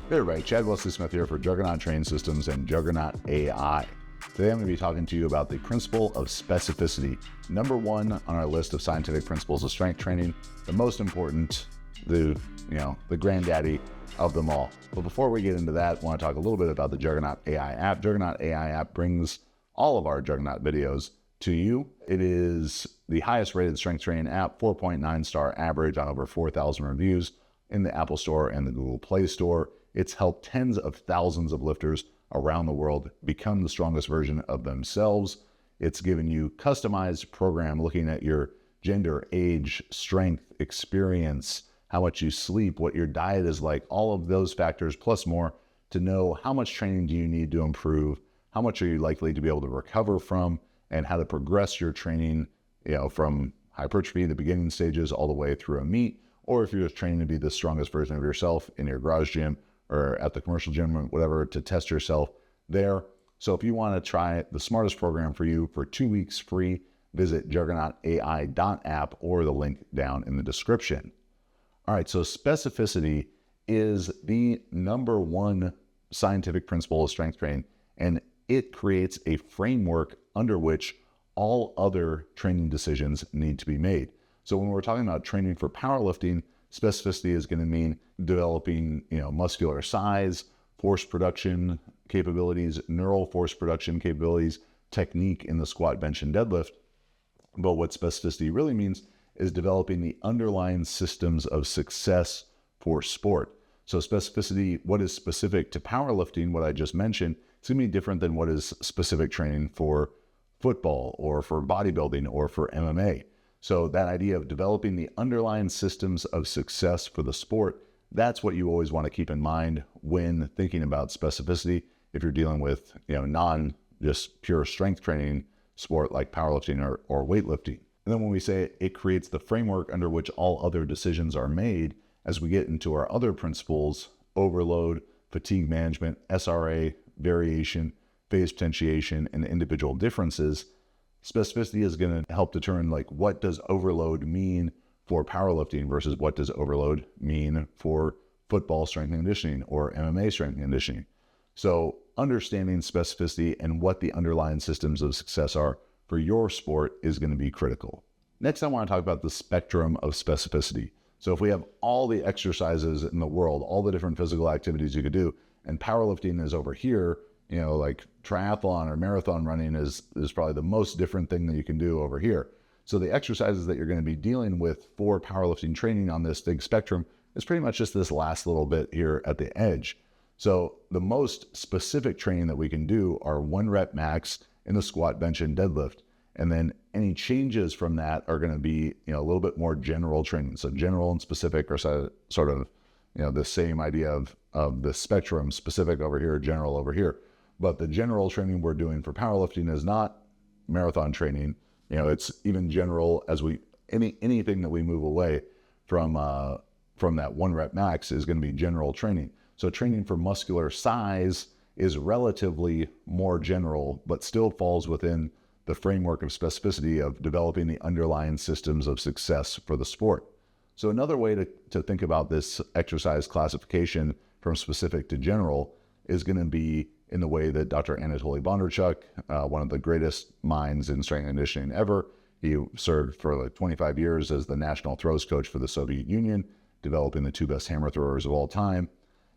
Hey everybody, Chad Wesley Smith here for Juggernaut Training Systems and Juggernaut AI. Today I'm going to be talking to you about the principle of specificity. Number one on our list of scientific principles of strength training, the most important, the granddaddy of them all. But before we get into that, I want to talk a little bit about the Juggernaut AI app. Juggernaut AI app brings all of our Juggernaut videos to you. It is the highest rated strength training app, 4.9 star average on over 4,000 reviews in the Apple Store and the Google Play Store. It's helped tens of thousands of lifters around the world become the strongest version of themselves. It's given you customized program looking at your gender, age, strength, experience, how much you sleep, what your diet is like, all of those factors plus more to know how much training do you need to improve, how much are you likely to be able to recover from, and how to progress your training, from hypertrophy, the beginning stages, all the way through a meet, or if you're just training to be the strongest version of yourself in your garage gym or at the commercial gym or whatever, to test yourself there. So if you want to try the smartest program for you for 2 weeks free, visit juggernautai.app or the link down in the description. All right, so specificity is the number one scientific principle of strength training, and it creates a framework under which all other training decisions need to be made. So when we're talking about training for powerlifting, specificity is going to mean developing, muscular size, force production capabilities, neural force production capabilities, technique in the squat, bench, and deadlift. But what specificity really means is developing the underlying systems of success for sport. So specificity, what is specific to powerlifting, what I just mentioned, it's going to be different than what is specific training for football or for bodybuilding or for MMA. So that idea of developing the underlying systems of success for the sport, that's what you always want to keep in mind when thinking about specificity if you're dealing with, non just pure strength training sport like powerlifting or weightlifting. And then when we say it creates the framework under which all other decisions are made, as we get into our other principles, overload, fatigue management, SRA, variation, phase potentiation, and individual differences, specificity is going to help determine what does overload mean for powerlifting versus what does overload mean for football strength and conditioning or MMA strength and conditioning. So understanding specificity and what the underlying systems of success are for your sport is going to be critical. Next, I want to talk about the spectrum of specificity. So if we have all the exercises in the world, all the different physical activities you could do, and powerlifting is over here, like triathlon or marathon running is probably the most different thing that you can do over here. So the exercises that you're going to be dealing with for powerlifting training on this big spectrum is pretty much just this last little bit here at the edge. So the most specific training that we can do are 1 rep max in the squat, bench, and deadlift. And then any changes from that are going to be, a little bit more general training. So general and specific are sort of, the same idea of the spectrum, specific over here, general over here. But the general training we're doing for powerlifting is not marathon training. It's even general as anything that we move away from that 1 rep max is going to be general training. So training for muscular size is relatively more general, but still falls within the framework of specificity of developing the underlying systems of success for the sport. So another way to think about this exercise classification from specific to general is going to be in the way that Dr. Anatoly Bondarchuk, one of the greatest minds in strength and conditioning ever, he served for 25 years as the national throws coach for the Soviet Union, developing the 2 best hammer throwers of all time,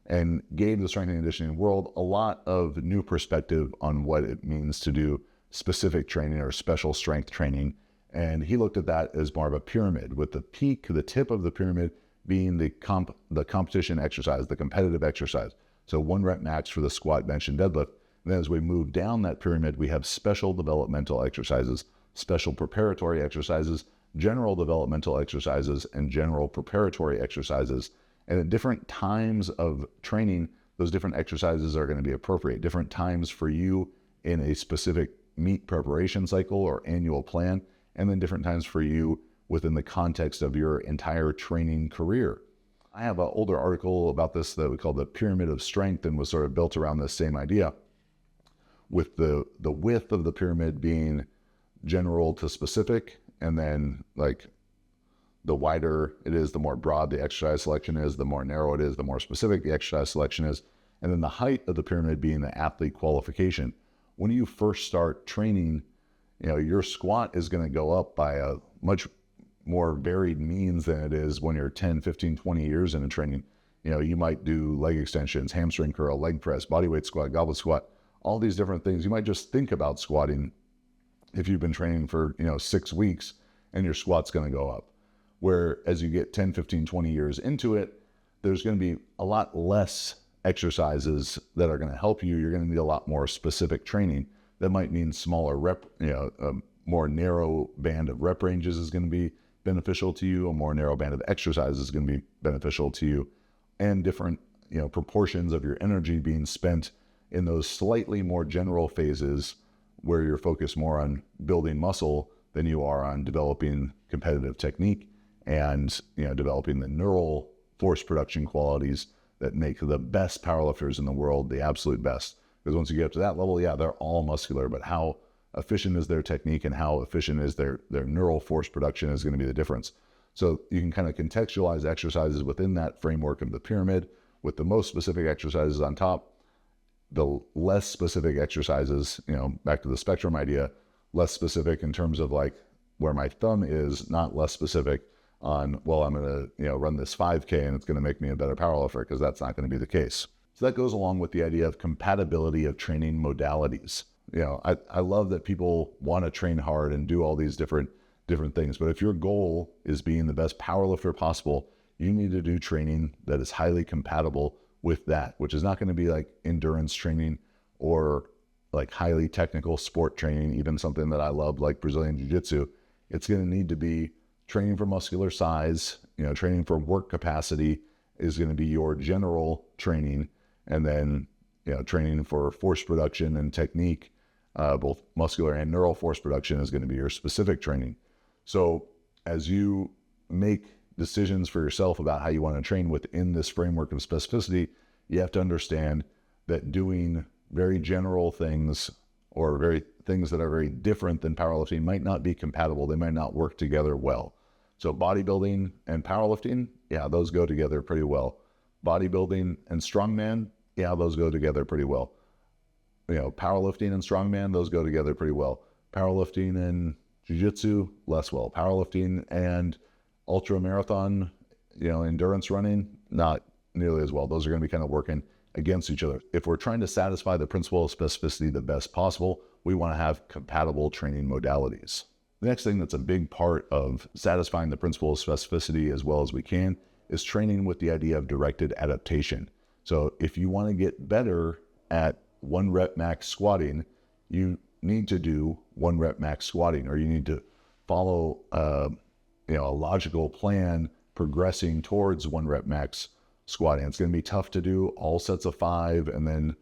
and gave the strength and conditioning world a lot of new perspective on what it means to do specific training or special strength training. And he looked at that as more of a pyramid, with the peak, the tip of the pyramid being the competition exercise, the competitive exercise. So 1 rep max for the squat, bench, and deadlift. And then as we move down that pyramid, we have special developmental exercises, special preparatory exercises, general developmental exercises, and general preparatory exercises. And at different times of training, those different exercises are going to be appropriate. Different times for you in a specific meet preparation cycle or annual plan, and then different times for you within the context of your entire training career. I have an older article about this that we call the Pyramid of Strength and was sort of built around this same idea, with the width of the pyramid being general to specific, and then the wider it is, the more broad the exercise selection is, the more narrow it is, the more specific the exercise selection is. And then the height of the pyramid being the athlete qualification. When you first start training, your squat is going to go up by a much more varied means than it is when you're 10, 15, 20 years into training. You might do leg extensions, hamstring curl, leg press, bodyweight squat, goblet squat, all these different things. You might just think about squatting if you've been training for, 6 weeks, and your squat's going to go up. Where as you get 10, 15, 20 years into it, there's going to be a lot less exercises that are going to help you. You're going to need a lot more specific training. That might mean smaller rep, a more narrow band of rep ranges is going to be beneficial to you. A more narrow band of exercise is going to be beneficial to you, and different, proportions of your energy being spent in those slightly more general phases where you're focused more on building muscle than you are on developing competitive technique and, developing the neural force production qualities that make the best powerlifters in the world the absolute best. Because once you get up to that level, yeah, they're all muscular, but how efficient is their technique and how efficient is their neural force production is going to be the difference. So you can kind of contextualize exercises within that framework of the pyramid, with the most specific exercises on top, the less specific exercises, back to the spectrum idea, less specific in terms of like where my thumb is, not less specific on, well, I'm going to, run this 5K and it's going to make me a better powerlifter, because that's not going to be the case. So that goes along with the idea of compatibility of training modalities. I love that people want to train hard and do all these different things, but if your goal is being the best powerlifter possible, you need to do training that is highly compatible with that, which is not going to be like endurance training or like highly technical sport training, even something that I love like Brazilian Jiu-Jitsu. It's going to need to be training for muscular size, training for work capacity is going to be your general training. And then, training for force production and technique, both muscular and neural force production, is going to be your specific training. So as you make decisions for yourself about how you want to train within this framework of specificity, you have to understand that doing very general things or things that are very different than powerlifting might not be compatible. They might not work together well. So bodybuilding and powerlifting, yeah, those go together pretty well. Bodybuilding and strongman, yeah, those go together pretty well. Powerlifting and strongman, those go together pretty well. Powerlifting and jiu-jitsu, less well. Powerlifting and ultra marathon, endurance running, not nearly as well. Those are going to be kind of working against each other. If we're trying to satisfy the principle of specificity the best possible, we want to have compatible training modalities. The next thing that's a big part of satisfying the principle of specificity as well as we can is training with the idea of directed adaptation. So if you want to get better at 1 rep max squatting, you need to do 1 rep max squatting, or you need to follow a logical plan progressing towards 1 rep max squatting. It's going to be tough to do all sets of 5 and then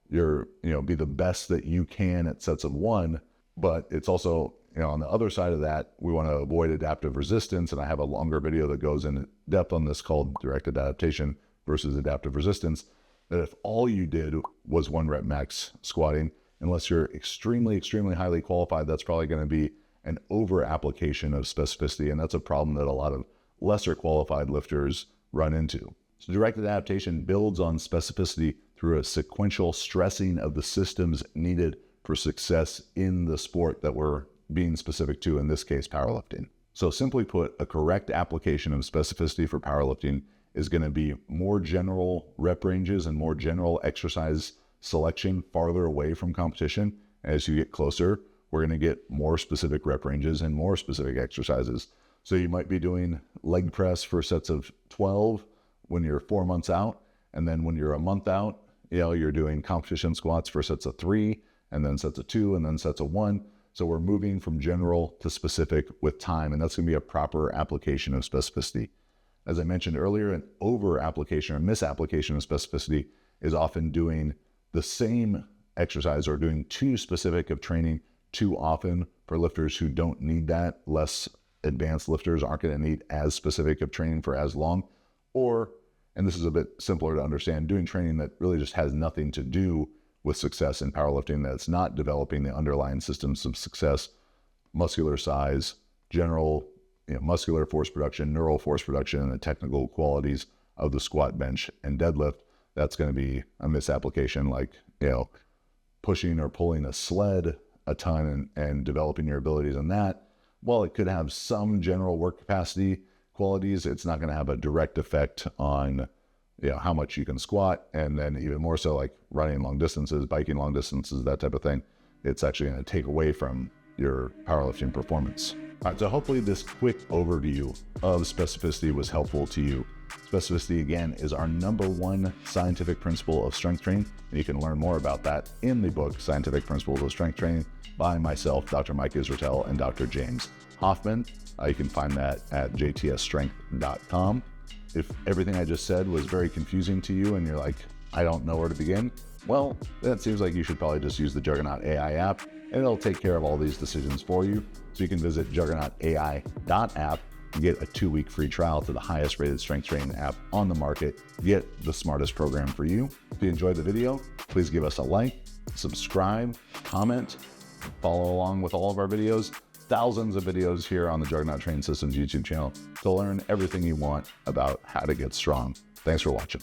be the best that you can at sets of 1, but it's also, on the other side of that, we want to avoid adaptive resistance. And I have a longer video that goes in depth on this called directed adaptation versus adaptive resistance. That if all you did was 1 rep max squatting, unless you're extremely, extremely highly qualified, that's probably going to be an over application of specificity. And that's a problem that a lot of lesser qualified lifters run into. So directed adaptation builds on specificity through a sequential stressing of the systems needed for success in the sport that we're being specific to, in this case, powerlifting. So simply put, a correct application of specificity for powerlifting is going to be more general rep ranges and more general exercise selection farther away from competition. As you get closer, we're going to get more specific rep ranges and more specific exercises. So you might be doing leg press for sets of 12 when you're 4 months out. And then when you're a month out, you're doing competition squats for sets of 3, and then sets of 2, and then sets of 1. So we're moving from general to specific with time, and that's going to be a proper application of specificity. As I mentioned earlier, an over application or misapplication of specificity is often doing the same exercise or doing too specific of training too often for lifters who don't need that. Less advanced lifters aren't going to need as specific of training for as long. Or, and this is a bit simpler to understand, doing training that really just has nothing to do with success in powerlifting, that's not developing the underlying systems of success, muscular size, general muscular force production, neural force production, and the technical qualities of the squat, bench, and deadlift, that's going to be a misapplication, like, pushing or pulling a sled a ton and developing your abilities in that. While it could have some general work capacity qualities, it's not going to have a direct effect on how much you can squat, and then even more so like running long distances, biking long distances, that type of thing. It's actually going to take away from your powerlifting performance. All right, so hopefully this quick overview of specificity was helpful to you. Specificity, again, is our #1 scientific principle of strength training, and you can learn more about that in the book Scientific Principles of Strength Training by myself, Dr. Mike Israetel, and Dr. James Hoffman. You can find that at jtsstrength.com. If everything I just said was very confusing to you and you're like, I don't know where to begin, well, that seems like you should probably just use the Juggernaut AI app, and it'll take care of all these decisions for you. So you can visit juggernautai.app and get a 2-week free trial to the highest rated strength training app on the market. Get the smartest program for you. If you enjoyed the video, please give us a like, subscribe, comment, follow along with all of our videos. Thousands of videos here on the Juggernaut Training Systems YouTube channel to learn everything you want about how to get strong. Thanks for watching.